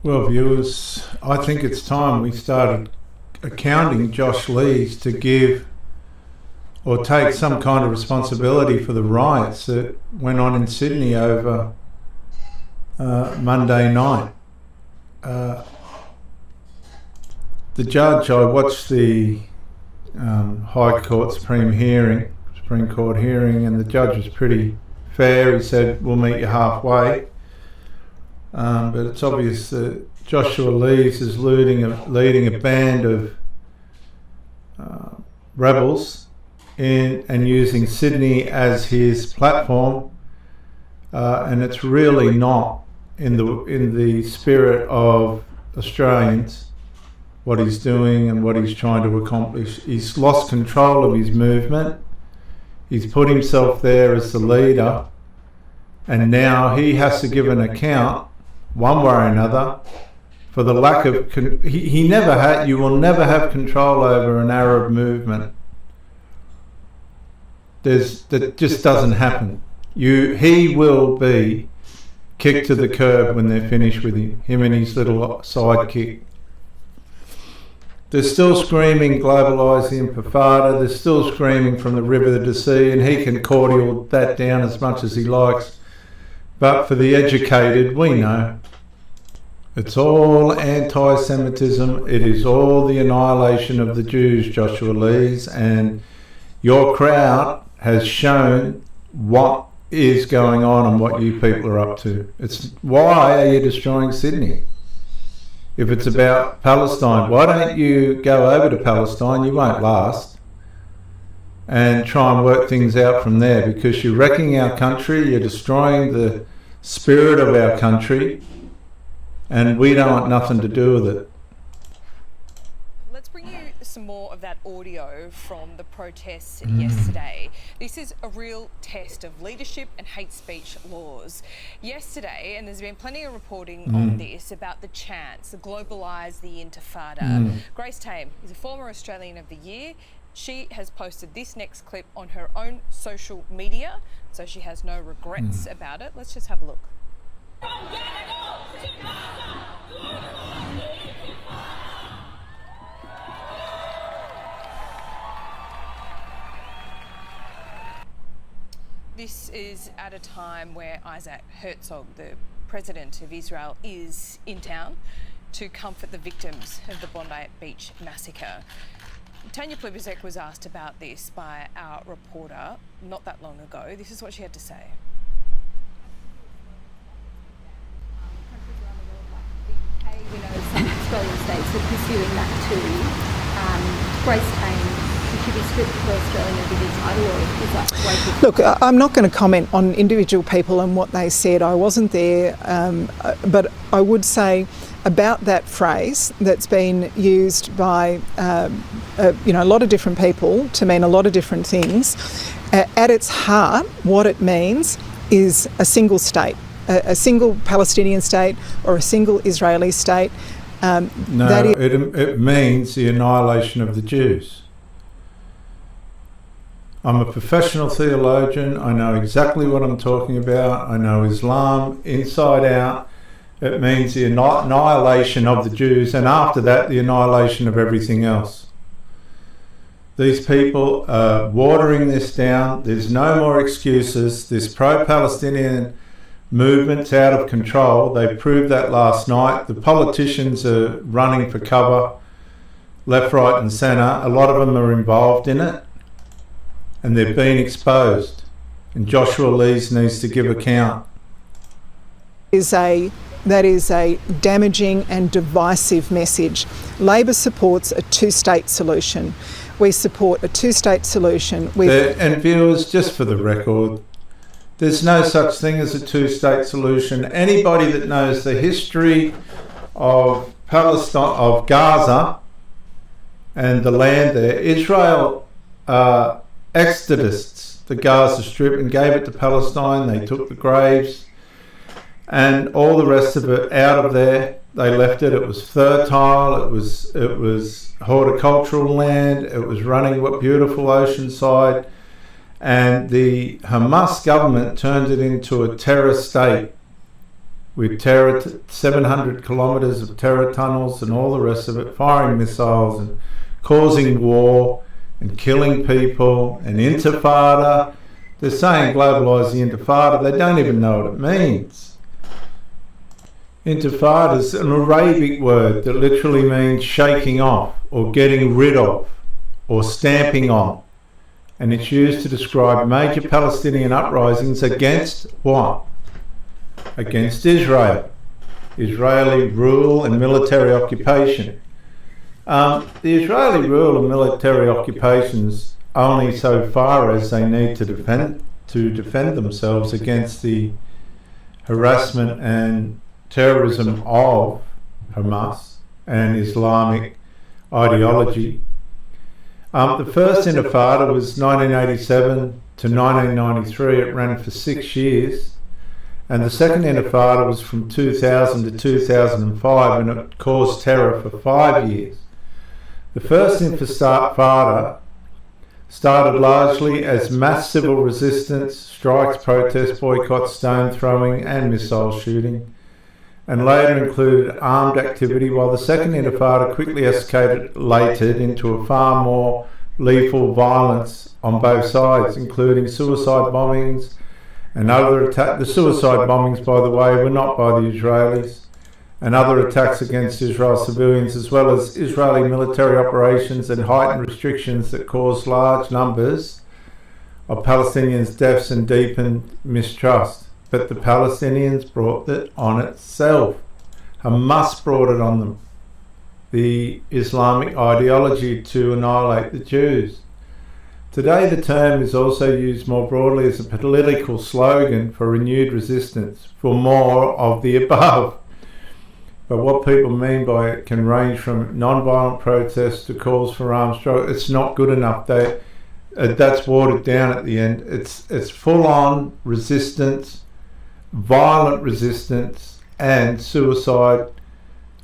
Well, viewers, I think it's time we started accounting Josh Lees to give or take some kind of responsibility for the riots that went on in Sydney over Monday night. The judge, I watched the High Court Supreme Court hearing, and the judge was pretty fair. He said, we'll meet you halfway. But it's obvious that Joshua Lees is leading a band of rebels and using Sydney as his platform, and it's really not in the spirit of Australians what he's doing and what he's trying to accomplish. He's lost control of his movement. He's put himself there as the leader, and now he has to give an account one way or another for the lack of you will never have control over an Arab movement. That just doesn't happen. He will be kicked to the curb when they're finished with him and his little sidekick. They're still screaming globalise the Intifada, they're still screaming from the river to the sea, and he can cordial that down as much as he likes. But for the educated, we know it's all anti-Semitism. It is all the annihilation of the Jews, Joshua Lees, and your crowd has shown what is going on and what you people are up to. It's why are you destroying Sydney? If it's about Palestine, why don't you go over to Palestine? You won't last. And try and work things out from there, because you're wrecking our country, you're destroying the spirit of our country, and we don't want nothing to do with it. Let's bring you some more of that audio from the protests yesterday. This is a real test of leadership and hate speech laws. Yesterday, and there's been plenty of reporting on this, about the chants, the globalise the Intifada. Grace Tame is a former Australian of the Year. She has posted this next clip on her own social media, so she has no regrets about it. Let's just have a look. This is at a time where Isaac Herzog, the president of Israel, is in town to comfort the victims of the Bondi Beach massacre. Tanya Plibersek was asked about this by our reporter not that long ago. This is what she had to say. We know some Australian states are pursuing that too. Grace Tame, should be stripped for Australian Ideaolgy Circus. Look, I'm not going to comment on individual people and what they said. I wasn't there, but I would say about that phrase that's been used by a lot of different people to mean a lot of different things. At its heart, what it means is a single state. A single Palestinian state or a single Israeli state. It means the annihilation of the Jews. I'm a professional theologian. I know exactly what I'm talking about. I know Islam inside out. It means the annihilation of the Jews, and after that, the annihilation of everything else. These people are watering this down. There's no more excuses. This pro-Palestinian movement's out of control. They proved that last night. The politicians are running for cover, left, right and centre. A lot of them are involved in it, and they're being exposed. And Joshua Lees needs to give account. That is a damaging and divisive message. Labor supports a two-state solution. We support a two-state solution. And viewers, just for the record, there's no such thing as a two-state solution. Anybody that knows the history of Palestine, of Gaza and the land there, Israel exodus the Gaza Strip and gave it to Palestine. They took the graves and all the rest of it out of there. They left it. It was fertile. It was horticultural land. It was running what beautiful oceanside. And the Hamas government turned it into a terror state. with 700 kilometres of terror tunnels and all the rest of it, firing missiles and causing war and killing people, and intifada. They're saying globalise the intifada. They don't even know what it means. Intifada is an Arabic word that literally means shaking off or getting rid of or stamping on. And it's used to describe major Palestinian uprisings against what? Against Israel. Israeli rule and military occupation. The Israeli rule and military occupations only so far as they need to defend themselves against the harassment and terrorism of Hamas and Islamic ideology. The first Intifada was 1987 to 1993. It ran for 6 years. And the second Intifada was from 2000 to 2005, and it caused terror for 5 years. The first Intifada started largely as mass civil resistance, strikes, protests, boycotts, stone throwing and missile shooting, and later included armed activity, while the second Intifada quickly escalated into a far more lethal violence on both sides, including suicide bombings and other attacks. The suicide bombings, by the way, were not by the Israelis, and other attacks against Israel civilians, as well as Israeli military operations and heightened restrictions that caused large numbers of Palestinians' deaths and deepened mistrust. But the Palestinians brought it on itself. Hamas brought it on them. The Islamic ideology to annihilate the Jews. Today the term is also used more broadly as a political slogan for renewed resistance, for more of the above. But what people mean by it can range from non-violent protests to calls for armed struggle. It's not good enough. That's watered down at the end. It's full-on resistance, violent resistance, and suicide,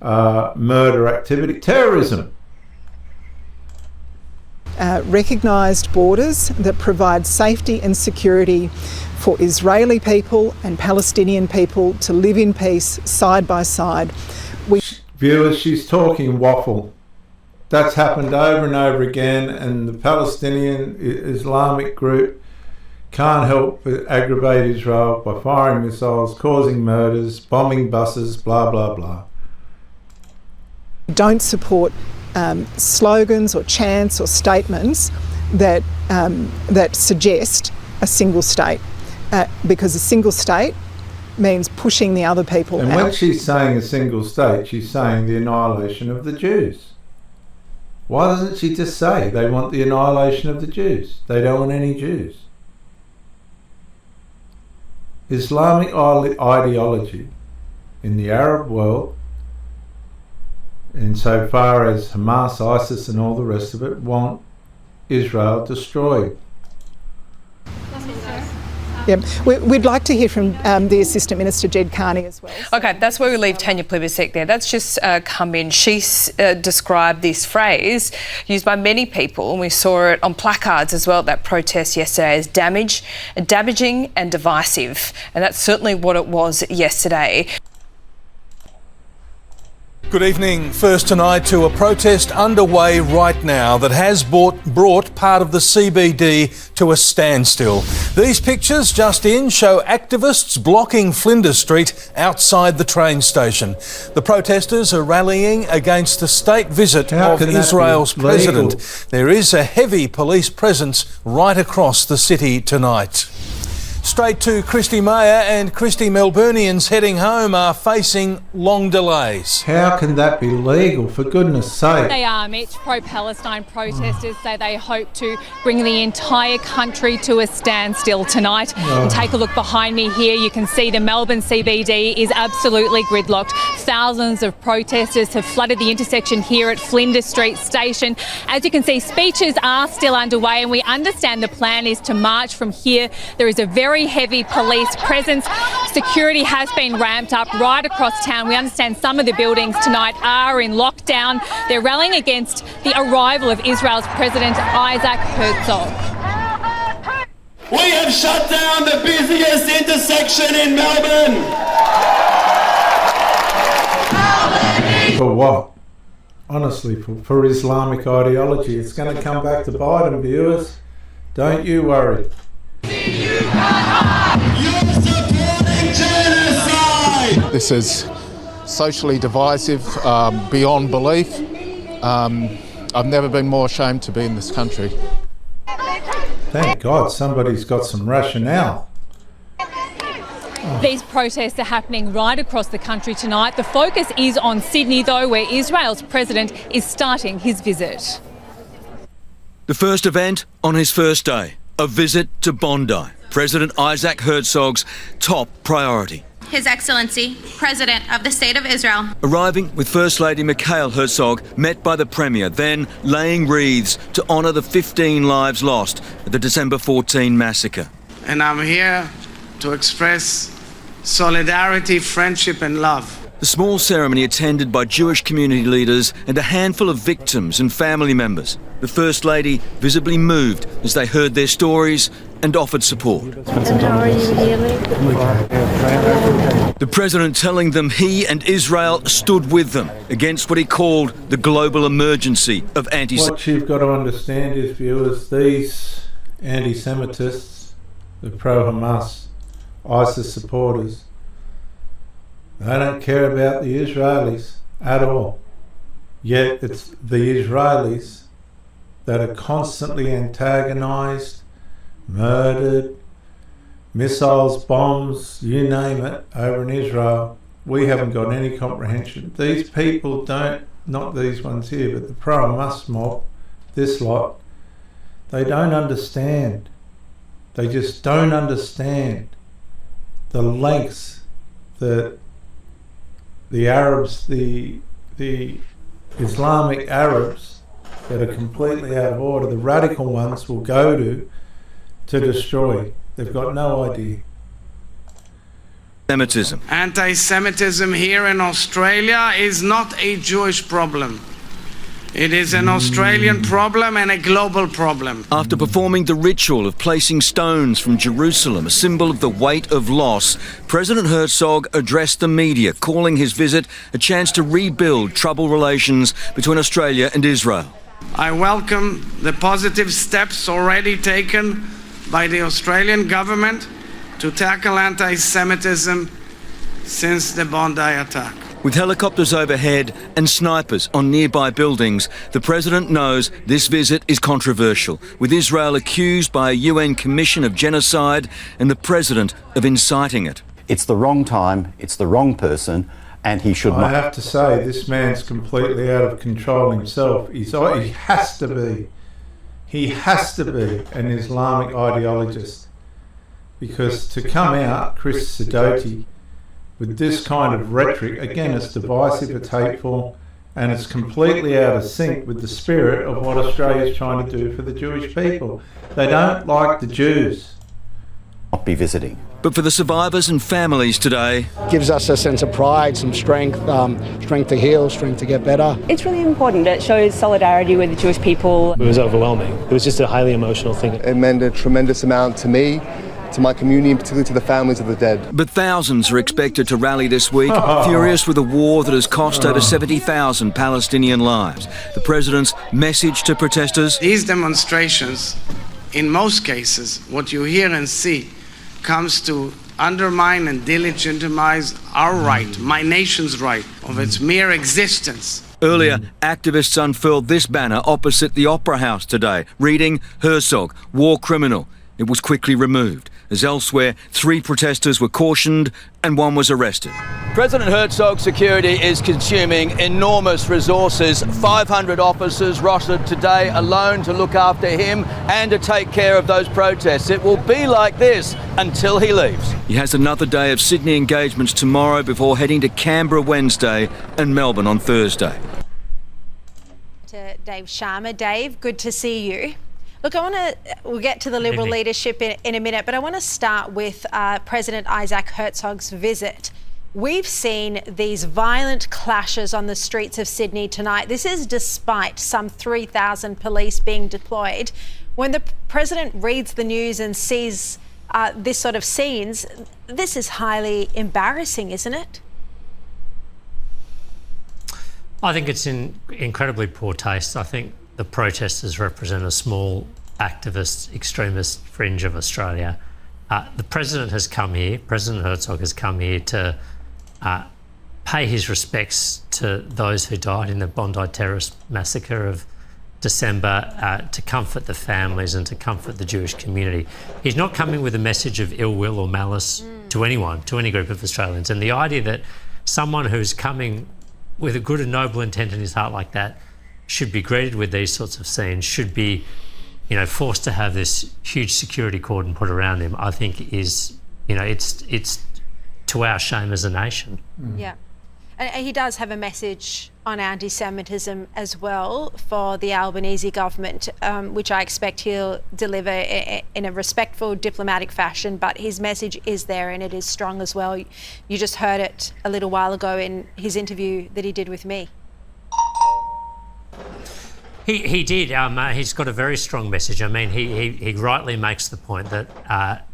murder activity, terrorism. Recognised borders that provide safety and security for Israeli people and Palestinian people to live in peace side by side. Viewers, she's talking waffle. That's happened over and over again, and the Palestinian Islamic group can't help but aggravate Israel by firing missiles, causing murders, bombing buses, blah, blah, blah. Don't support slogans or chants or statements that suggest a single state, because a single state means pushing the other people out. And when she's saying a single state, she's saying the annihilation of the Jews. Why doesn't she just say they want the annihilation of the Jews? They don't want any Jews. Islamic ideology in the Arab world, insofar as Hamas, ISIS and all the rest of it, want Israel destroyed. Yeah, we'd like to hear from the Assistant Minister Jed Carney as well. Okay, that's where we leave Tanya Plibersek there. That's just come in. She's described this phrase used by many people, and we saw it on placards as well at that protest yesterday, as damaging and divisive. And that's certainly what it was yesterday. Good evening. First tonight to a protest underway right now that has brought part of the CBD to a standstill. These pictures just in show activists blocking Flinders Street outside the train station. The protesters are rallying against the state visit of Israel's president. There is a heavy police presence right across the city tonight. Straight to Christy Mayer, and Christy, Melburnians heading home are facing long delays. How can that be legal, for goodness sake? They are, Mitch. Pro-Palestine protesters say they hope to bring the entire country to a standstill tonight. And take a look behind me here. You can see the Melbourne CBD is absolutely gridlocked. Thousands of protesters have flooded the intersection here at Flinders Street Station. As you can see, speeches are still underway, and we understand the plan is to march from here. There is a very heavy police presence. Security has been ramped up right across town. We understand some of the buildings tonight are in lockdown. They're rallying against the arrival of Israel's President Isaac Herzog. We have shut down the busiest intersection in Melbourne. For what? Honestly, for Islamic ideology. It's going to come back to Biden, viewers. Don't you worry. This is socially divisive beyond belief. I've never been more ashamed to be in this country. Thank God somebody's got some rationale. These protests are happening right across the country tonight. The focus is on Sydney, though, where Israel's president is starting his visit. The first event on his first day, a visit to Bondi, President Isaac Herzog's top priority. His Excellency, President of the State of Israel. Arriving with First Lady Mikhail Herzog, met by the Premier, then laying wreaths to honour the 15 lives lost at the December 14 massacre. And I'm here to express solidarity, friendship and love. The small ceremony attended by Jewish community leaders and a handful of victims and family members. The First Lady visibly moved as they heard their stories and offered support. And how are you healing? The President telling them he and Israel stood with them against what he called the global emergency of anti-Semitism. What you've got to understand is, viewers, these anti-Semitists, the pro-Hamas, ISIS supporters, they don't care about the Israelis at all. Yet it's the Israelis that are constantly antagonised, murdered, missiles, bombs, you name it, over in Israel. We haven't got any comprehension. These people don't, not these ones here, but the pro-Hamas mob, this lot, they don't understand. They just don't understand the lengths that the Arabs, the Islamic Arabs that are completely out of order, the radical ones will go to destroy. They've got no idea. Anti-Semitism here in Australia is not a Jewish problem. It is an Australian problem and a global problem. After performing the ritual of placing stones from Jerusalem, a symbol of the weight of loss, President Herzog addressed the media, calling his visit a chance to rebuild troubled relations between Australia and Israel. I welcome the positive steps already taken by the Australian government to tackle anti-Semitism since the Bondi attack. With helicopters overhead and snipers on nearby buildings, the President knows this visit is controversial, with Israel accused by a UN commission of genocide and the President of inciting it. It's the wrong time, it's the wrong person, and he should not. I have to say, this man's completely out of control himself. He has to be an Islamic ideologist, because to come out, Chris Sidoti, with this kind of rhetoric, again, it's divisive, it's hateful, and it's completely out of sync with the spirit of what Australia is trying to do for the Jewish people. They don't like the Jews. Not be visiting. But for the survivors and families today, gives us a sense of pride, some strength, strength to heal, strength to get better. It's really important. It shows solidarity with the Jewish people. It was overwhelming. It was just a highly emotional thing. It meant a tremendous amount to me, to my community, and particularly to the families of the dead. But thousands are expected to rally this week, furious with a war that has cost over 70,000 Palestinian lives. The President's message to protesters: these demonstrations, in most cases, what you hear and see, comes to undermine and delegitimize our right, my nation's right, of its mere existence. Earlier, activists unfurled this banner opposite the Opera House today, reading "Herzog, war criminal." It was quickly removed, as elsewhere 3 protesters were cautioned and 1 was arrested. President Herzog's security is consuming enormous resources. 500 officers rostered today alone to look after him and to take care of those protests. It will be like this until he leaves. He has another day of Sydney engagements tomorrow before heading to Canberra Wednesday and Melbourne on Thursday. To Dave Sharma. Dave, good to see you. Look, we'll get to the Liberal leadership in a minute, but I want to start with President Isaac Herzog's visit. We've seen these violent clashes on the streets of Sydney tonight. This is despite some 3,000 police being deployed. When the President reads the news and sees this sort of scenes, this is highly embarrassing, isn't it? I think it's in incredibly poor taste. I think the protesters represent a small activist, extremist fringe of Australia. The President has come here, President Herzog has come here to pay his respects to those who died in the Bondi terrorist massacre of December, to comfort the families and to comfort the Jewish community. He's not coming with a message of ill will or malice to anyone, to any group of Australians. And the idea that someone who's coming with a good and noble intent in his heart like that should be greeted with these sorts of scenes, should be, you know, forced to have this huge security cordon put around him, I think is, you know, it's to our shame as a nation. Yeah. And he does have a message on anti-Semitism as well for the Albanese government, which I expect he'll deliver in a respectful, diplomatic fashion, but his message is there and it is strong as well. You just heard it a little while ago in his interview that he did with me. He did. He's got a very strong message. I mean, he rightly makes the point that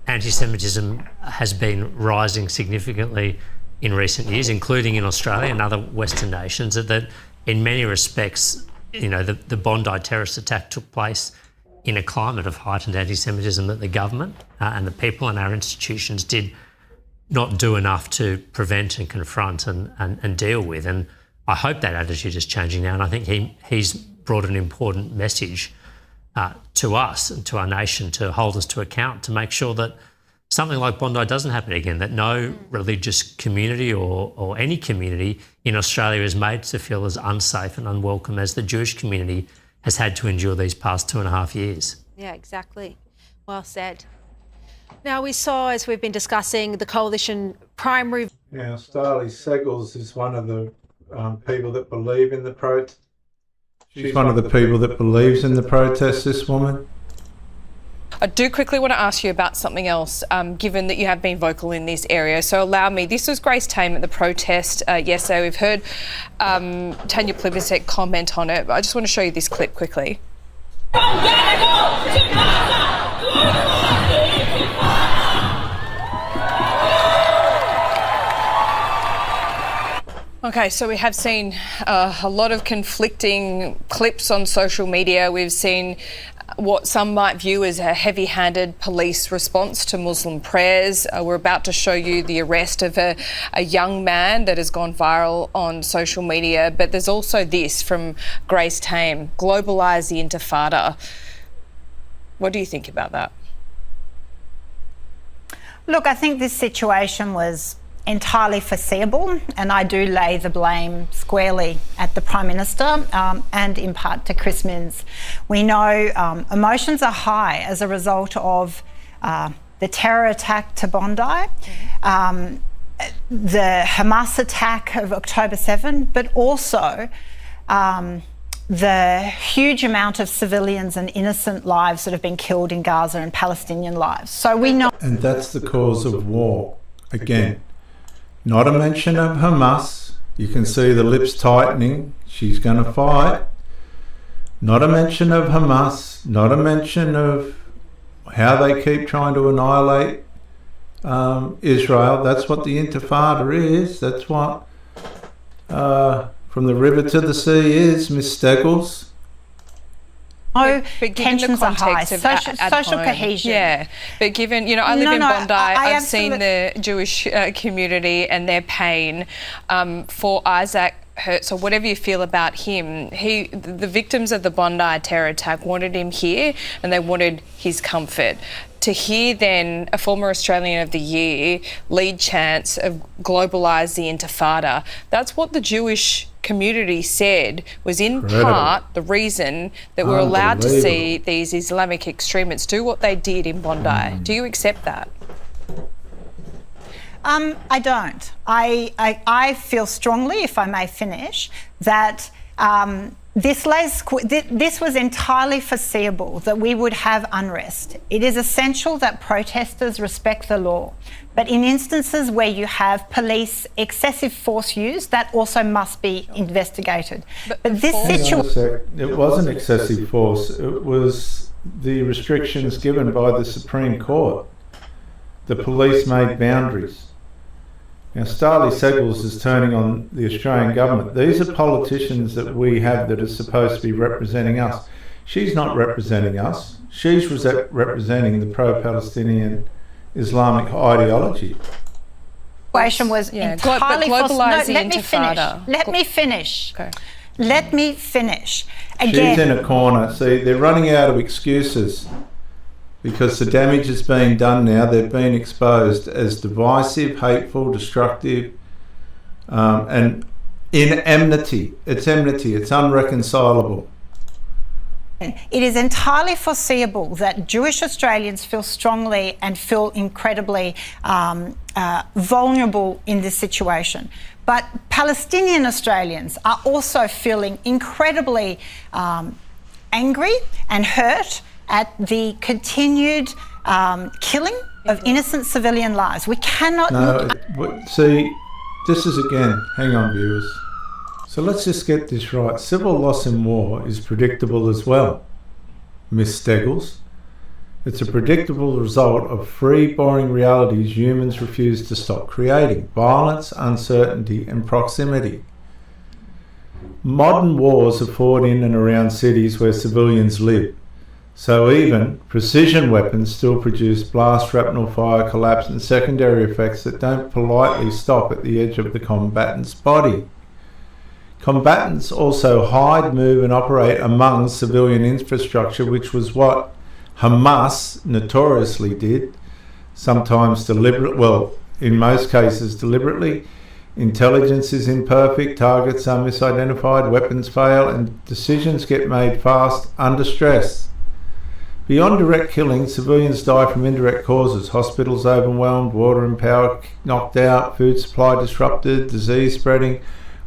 anti-Semitism has been rising significantly in recent years, including in Australia and other Western nations, that in many respects, you know, the Bondi terrorist attack took place in a climate of heightened anti-Semitism that the government and the people and our institutions did not do enough to prevent and confront and deal with. And I hope that attitude is changing now, and I think he's brought an important message to us and to our nation to hold us to account, to make sure that something like Bondi doesn't happen again, that no religious community or any community in Australia is made to feel as unsafe and unwelcome as the Jewish community has had to endure these past 2.5 years. Yeah, exactly. Well said. Now, we saw, as we've been discussing, the coalition primary. Now, Starlee Seggles is one of the people that believe in the protest. She's one of the people that believes in the protest, this woman. I do quickly want to ask you about something else, given that you have been vocal in this area. So allow me, this was Grace Tame at the protest yesterday. We've heard Tanya Plibersek comment on it, but I just want to show you this clip quickly. Okay, so we have seen a lot of conflicting clips on social media. We've seen what some might view as a heavy-handed police response to Muslim prayers. We're about to show you the arrest of a young man that has gone viral on social media. But there's also this from Grace Tame, globalise the Intifada. What do you think about that? Look, I think this situation was entirely foreseeable, and I do lay the blame squarely at the Prime Minister and in part to Chris Minns. We know emotions are high as a result of the terror attack to Bondi, the Hamas attack of October 7, but also the huge amount of civilians and innocent lives that have been killed in Gaza and Palestinian lives. So we know. And that's the cause of war. Again, not a mention of Hamas. You can see the lips tightening. She's going to fight. Not a mention of Hamas. Not a mention of how they keep trying to annihilate Israel. That's what the Intifada is. That's what from the river to the sea is, Miss Steggles. Oh, but tensions are high. Social cohesion. Yeah, but given, you know, I live in Bondi, I've seen the Jewish community and their pain for Isaac Herzog, whatever you feel about him. The victims of the Bondi terror attack wanted him here and they wanted his comfort. To hear then a former Australian of the Year lead chants of globalise the Intifada, that's what the Jewish community said was in part the reason that we're allowed to see these Islamic extremists do what they did in Bondi. Do you accept that? I don't. I feel strongly, if I may finish, that this was entirely foreseeable that we would have unrest. It is essential that protesters respect the law. But in instances where you have police excessive force used, that also must be investigated. But this situation... It wasn't excessive force. It was the restrictions given by the Supreme Court. The police made boundaries. Now, Starley Seggles is turning on the Australian government. These are politicians that we have that are supposed to be representing us. She's not representing us. She's representing the pro-Palestinian Islamic ideology. Situation was entirely false. No, let me finish. Let me finish. Okay. Let me finish. Again. She's in a corner. See, they're running out of excuses because the damage has been done now. They've been exposed as divisive, hateful, destructive, and in enmity. It's enmity. It's unreconcilable. It is entirely foreseeable that Jewish Australians feel strongly and feel incredibly vulnerable in this situation. But Palestinian Australians are also feeling incredibly angry and hurt at the continued killing of innocent civilian lives. We cannot see, this is again, hang on viewers. So let's just get this right. Civil loss in war is predictable as well, Miss Steggles. It's a predictable result of free, boring realities humans refuse to stop creating: violence, uncertainty, and proximity. Modern wars are fought in and around cities where civilians live. So even precision weapons still produce blast, shrapnel, fire, collapse, and secondary effects that don't politely stop at the edge of the combatant's body. Combatants also hide, move and operate among civilian infrastructure, which was what Hamas notoriously did, sometimes deliberately, well, in most cases deliberately. Intelligence is imperfect, targets are misidentified, weapons fail, and decisions get made fast under stress. Beyond direct killing, civilians die from indirect causes: hospitals overwhelmed, water and power knocked out, food supply disrupted, disease spreading,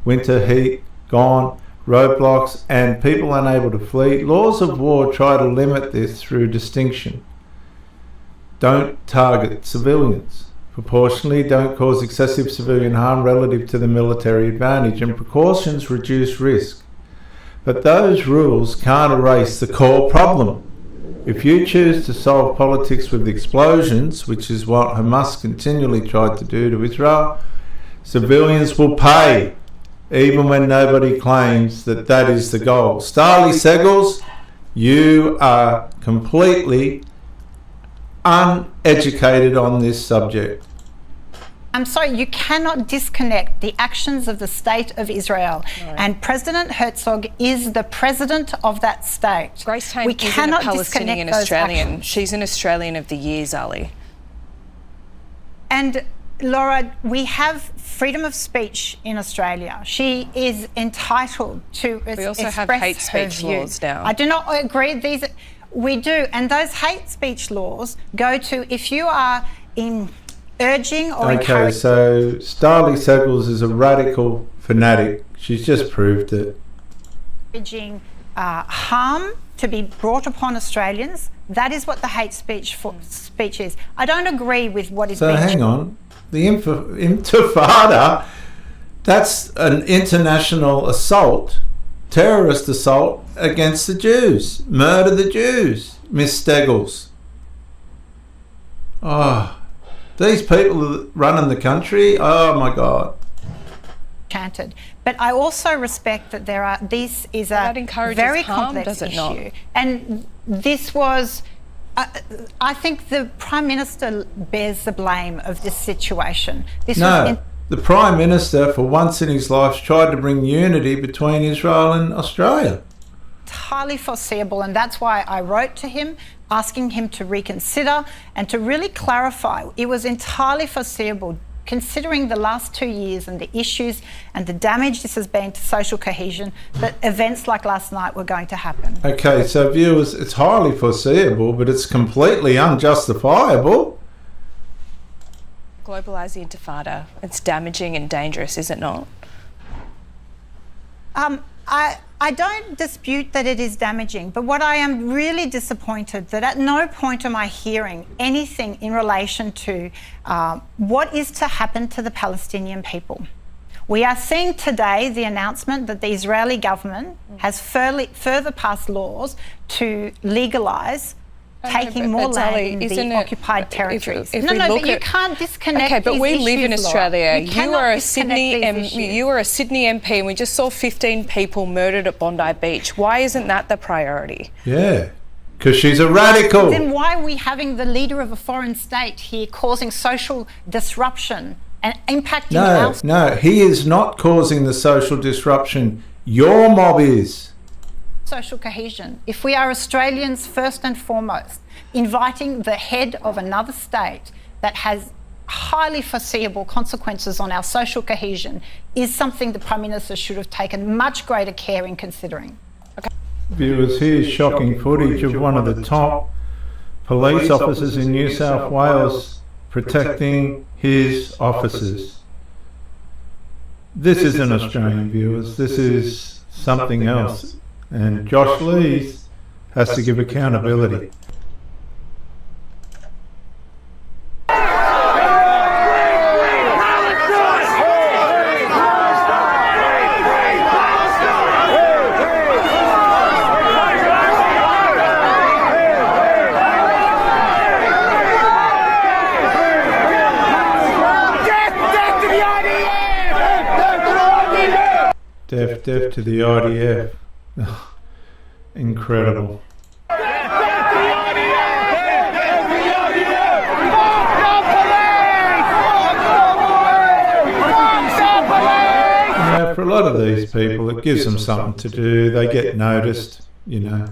winter heat gone, roadblocks, and people unable to flee. Laws of war try to limit this through distinction. Don't target civilians. Proportionally, don't cause excessive civilian harm relative to the military advantage, and precautions reduce risk. But those rules can't erase the core problem. If you choose to solve politics with explosions, which is what Hamas continually tried to do to Israel, civilians will pay, even when nobody claims that that is the goal. Starley Seggles, you are completely uneducated on this subject. I'm sorry, you cannot disconnect the actions of the State of Israel. Right. And President Herzog is the president of that state. Grace Tame isn't a Palestinian Australian. She's an Australian of the year, Ali. And Laura, we have freedom of speech in Australia. She is entitled to express her view. We also have hate speech laws now. I do not agree. We do. And those hate speech laws go to, if you are urging or encouraging... Okay, so Starley Seggles is a radical fanatic. She's just proved it. Encouraging harm to be brought upon Australians, that is what the hate speech is. I don't agree with what is being... So hang on. The Intifada, that's an international assault, terrorist assault against the Jews. Murder the Jews, Miss Steggles. Oh, these people running the country, oh my God. Chanted. But I also respect that this is a very complex issue. And this was... I think the Prime Minister bears the blame of this situation. The Prime Minister, for once in his life, tried to bring unity between Israel and Australia. Entirely foreseeable, and that's why I wrote to him, asking him to reconsider and to really clarify. It was entirely foreseeable, considering the last 2 years and the issues and the damage this has been to social cohesion, that events like last night were going to happen. Okay, so viewers, it's highly foreseeable, but it's completely unjustifiable. Globalise the Intifada. It's damaging and dangerous, is it not? I don't dispute that it is damaging, but what I am really disappointed that at no point am I hearing anything in relation to what is to happen to the Palestinian people. We are seeing today the announcement that the Israeli government has further passed laws to legalise taking more land in the occupied territories. But you can't disconnect. Okay, but these we live in issues, Australia. Laura. You are a Sydney MP, and we just saw 15 people murdered at Bondi Beach. Why isn't that the priority? Yeah, because she's a radical. Then why are we having the leader of a foreign state here causing social disruption and impacting our... No, he is not causing the social disruption. Your mob is. Social cohesion. If we are Australians first and foremost, inviting the head of another state that has highly foreseeable consequences on our social cohesion is something the Prime Minister should have taken much greater care in considering. Okay. Viewers, here's shocking footage of one of the top police officers in New South Wales protecting his officers. This isn't Australian, viewers. This is something else. And Josh Lees has to give accountability. Death to the IDF. Incredible. For a lot of these people, it gives them something to do. They get noticed, you know.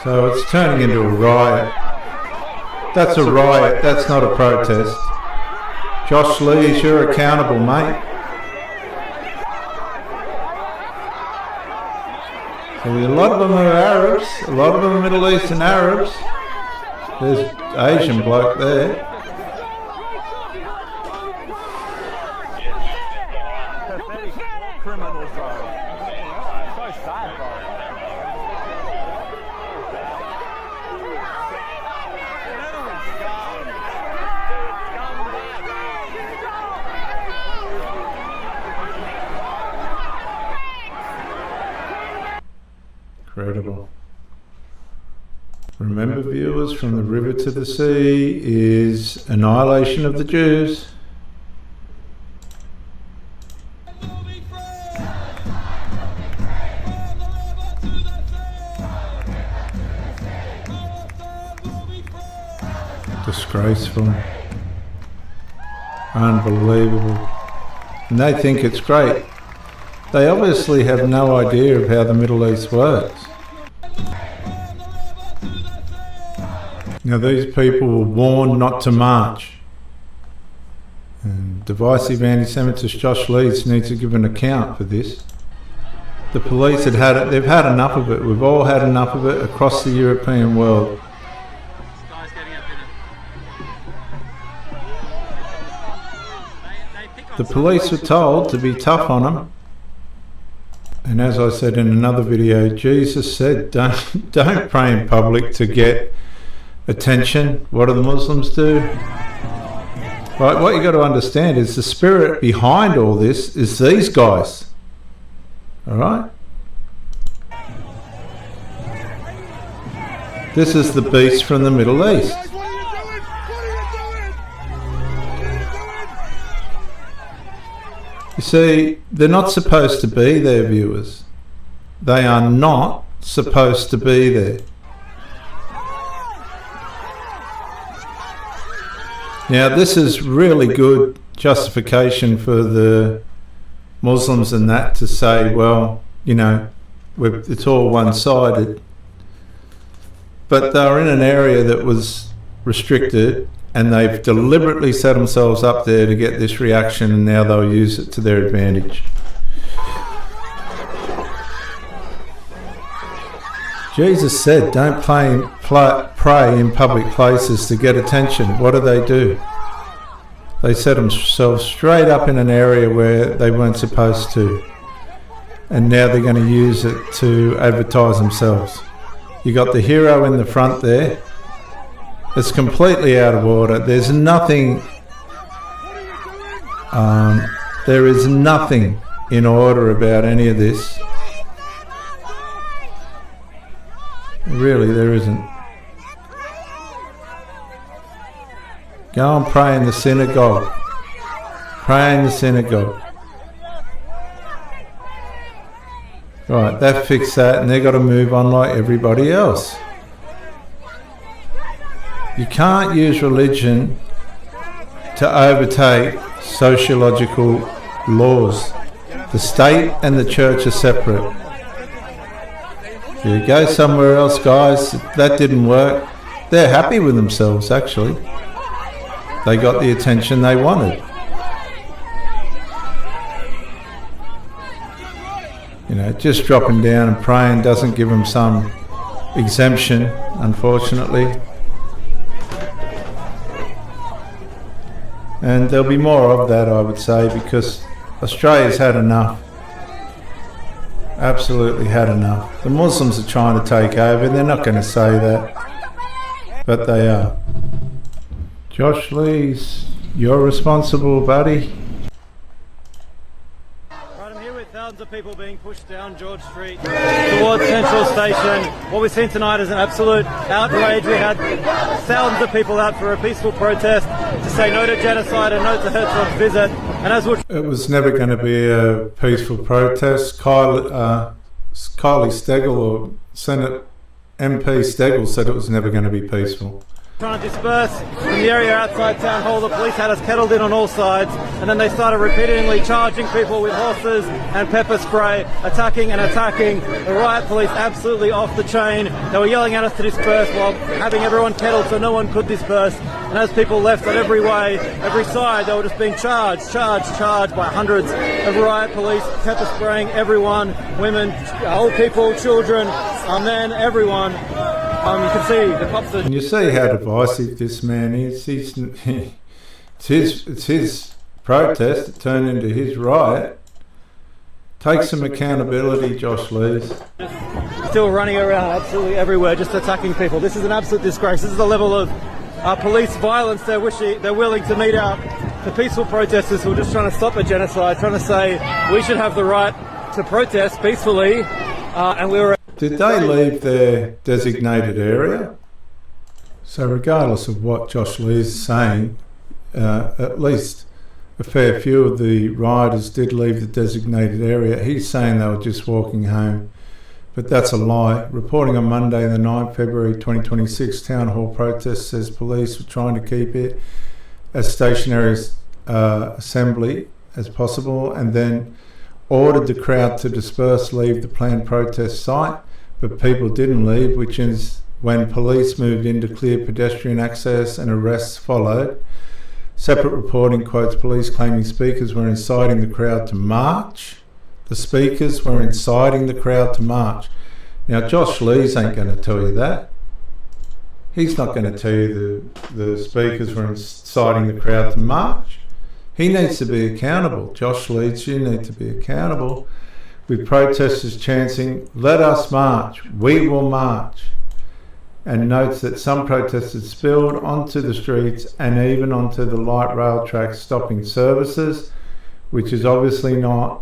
So it's turning into a riot. That's a riot, that's not a protest. Josh Lees, you're accountable, mate. So a lot of them are Arabs, a lot of them are Middle Eastern Arabs. There's Asian bloke there. Incredible. Remember, viewers, from the river to the sea is annihilation of the Jews. Disgraceful. Unbelievable. And they think it's great. They obviously have no idea of how the Middle East works. Now, these people were warned not to march. And divisive anti-Semitist Josh Lees needs to give an account for this. The police they've had enough of it. We've all had enough of it across the European world. The police were told to be tough on them. And as I said in another video, Jesus said, don't pray in public to get attention. What do the Muslims do? Right, what you've got to understand is the spirit behind all this is these guys. All right? This is the beast from the Middle East. You see, they're not supposed to be there, viewers. They are not supposed to be there. Now, this is really good justification for the Muslims and that to say, well, you know, it's all one-sided. But they were in an area that was restricted, and they've deliberately set themselves up there to get this reaction, and now they'll use it to their advantage. Jesus said, don't pray in public places to get attention. What do? They set themselves straight up in an area where they weren't supposed to. And now they're going to use it to advertise themselves. You got the hero in the front there. It's completely out of order. There's nothing... there is nothing in order about any of this. Really, there isn't. Go and pray in the synagogue. Pray in the synagogue. Right, that fixed that, and they've got to move on like everybody else. You can't use religion to overtake sociological laws. The state and the church are separate. You go somewhere else, guys. That didn't work. They're happy with themselves, actually. They got the attention they wanted. You know, just dropping down and praying doesn't give them some exemption, unfortunately. And there'll be more of that, I would say, because Australia's had enough. Absolutely had enough. The Muslims are trying to take over. They're not going to say that, but they are. Josh Lees, you're responsible, buddy. Right, I'm here with thousands of people being pushed down George Street towards Central Station. What we've seen tonight is an absolute outrage. We had thousands of people out for a peaceful protest to say no to genocide and no to Herzog's visit. And as it was never going to be a peaceful protest. Kylie Stegall, or Senate MP Stegall, said it was never going to be peaceful. Trying to disperse from the area outside Town Hall. The police had us kettled in on all sides, and then they started repeatedly charging people with horses and pepper spray, attacking and attacking. The riot police absolutely off the chain. They were yelling at us to disperse while having everyone kettled so no one could disperse. And as people left on every way, every side, they were just being charged by hundreds of riot police, pepper spraying everyone, women, old people, children, men, everyone. You can see the cops are... And you see how divisive this man is. It's his protest. It turned into his riot. Take some accountability, Josh Lees. Still running around absolutely everywhere, just attacking people. This is an absolute disgrace. This is the level of police violence they're willing to mete out to peaceful protesters who are just trying to stop a genocide, trying to say we should have the right to protest peacefully, and we were... Did they leave their designated area? So regardless of what Josh Lees is saying, at least a fair few of the rioters did leave the designated area. He's saying they were just walking home, but that's a lie. Reporting on Monday, the 9th February 2026, Town Hall protest says police were trying to keep it as stationary assembly as possible, and then ordered the crowd to disperse, leave the planned protest site, but people didn't leave, which is when police moved in to clear pedestrian access and arrests followed. Separate reporting quotes police claiming speakers were inciting the crowd to march. The speakers were inciting the crowd to march. Now, Josh Lees ain't going to tell you that. He's not going to tell you the speakers were inciting the crowd to march. He needs to be accountable. Josh Lees, you need to be accountable. With protesters chanting, "Let us march, we will march," and notes that some protesters spilled onto the streets and even onto the light rail tracks, stopping services, which is obviously not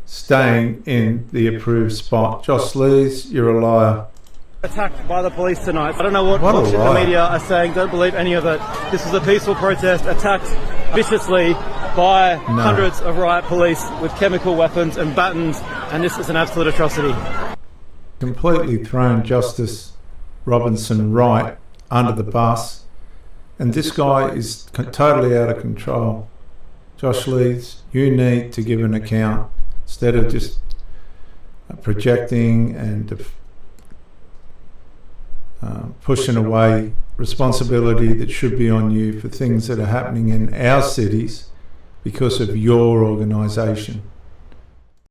staying in the approved spot. Josh Lees, you're a liar. Attacked by the police tonight. I don't know what the media are saying. Don't believe any of it. This was a peaceful protest attacked viciously by hundreds of riot police with chemical weapons and batons, and this is an absolute atrocity. Completely thrown Justice Robinson right under the bus, and this guy is totally out of control. Josh Lees, you need to give an account instead of just projecting and pushing away responsibility that should be on you for things that are happening in our cities because of your organisation.